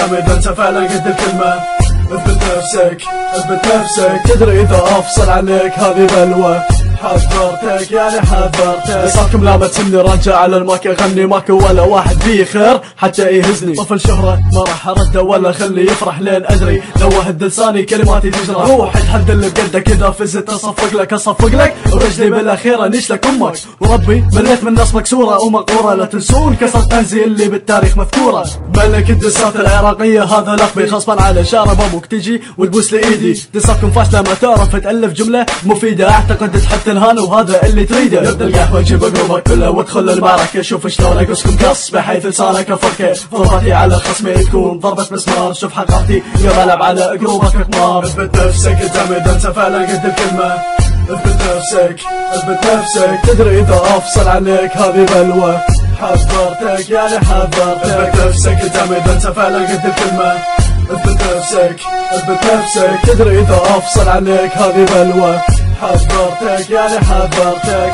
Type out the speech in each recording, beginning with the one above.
قدام اذا انت فعلا قد الكلمة. اثبت نفسك اثبت نفسك، تدري اذا افصل عنك هذه بلوى. حذرتك يعني حذرتك، صاركم لا ما تسمني راجع على المايك اغني، ماكو ولا واحد فيه خير حتى يهزني. طفل شهرة ما راح ارده ولا خليه يفرح لين ادري، لو وهد لساني كلماتي تجرح. روح اتحدى اللي بقدك، اذا فزت اصفق لك ورجلي بالاخيره نشلك امك. وربي مليت من ناس مكسوره ومقهوره، لا تنسون كسرت انزي اللي بالتاريخ مذكوره. ملك الدسات العراقيه هذا لقبي، غصبا على شارب ابوك تجي وتبوس لي ايدي. دساتكم فاشله ما تعرف تالف جمله مفيده، اعتقد تحط تنهان وهذا اللي تريده. يبدا القهوه جيب قلوبك كله وادخل المعركه، شوف شلون اقصكم قص بحيث لسانك افركه. ضربتي على خصمي تكون ضربه مسمار، شوف حقرتي يوم العب على قلوبك قمار. اثبت نفسك قدام اذا انت فعلا قد الكلمه. اثبت نفسك اثبت نفسك، تدري اذا افصل عنك هذه بلوى. حذرتك يعني حذرتك، اثبت نفسك قدام اذا انت فعلا قد الكلمه. اثبت نفسك اثبت نفسك، تدري اذا افصل عنك هذه بلوى. حذرتك يعني حذرتك.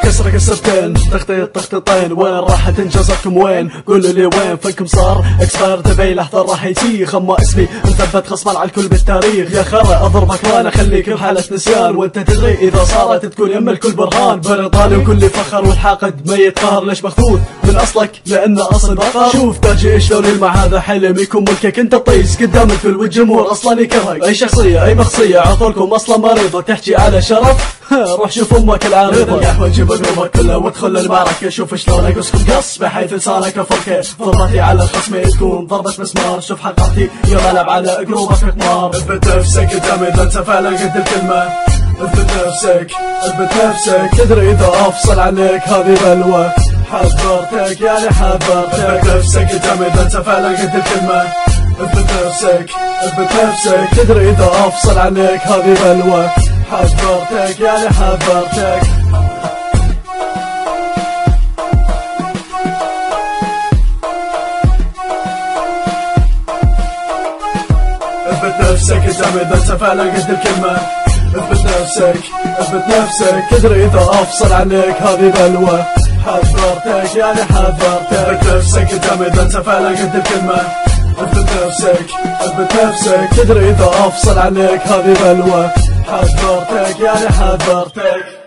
كسرة كسرتين تخطيط تخطيطين، وين راحت انجازاتكم وين؟ قولوا لي وين فنكم صار اكسباير تبي لحظة راح يسيخ. اما اسمي مثبت خصما على الكل بالتاريخ، يا خرا اضربك وانا اخليك بحالة نسيان. وانت تدري اذا صارت تكون يم الكل برهان، بريطاني وكل فخر والحاقد ما يتقهر. ليش مخذوذ من اصلك؟ لانه اصل بقر. شوف تاجي شلون يلمع هذا حلم، يكون ملكك انت طيس قدام الكل والجمهور اصلا يكرهك. اي شخصية اي مخصية عقولكم اصلا مريضة، تحكي على شرف روح شوف امك العارضة. القهوة جيب قلوبك كله وادخل المعركة، شوف شلون اقصكم قص بحيث لسانك افركه. ضربتي على خصمي تكون ضربة مسمار، شوف حقرتي يوم العب على قلوبك قمار. اثبت نفسك قدام اذا انت فعلا قد الكلمة. اثبت نفسك اثبت نفسك، تدري اذا افصل عنك هذه بلوى. حذرتك يعني حذرتك، اثبت نفسك قدام اذا انت فعلا قد الكلمة. اثبت نفسك اثبت نفسك، تدري اذا افصل عنك هذه بلوى. حذرتك يعني حذرتك. اثبت نفسك قدام اذا انت فعلا قد الكلمة. اثبت نفسك اثبت نفسك، تدري اذا افصل عنك هذه بلوى. حذرتك يعني حذرتك، اثبت نفسك قدام اذا انت فعلا قد الكلمة. اثبت نفسك اثبت نفسك، تدري اذا افصل عنك هذه بلوى. حذرتك يعني حذرتك.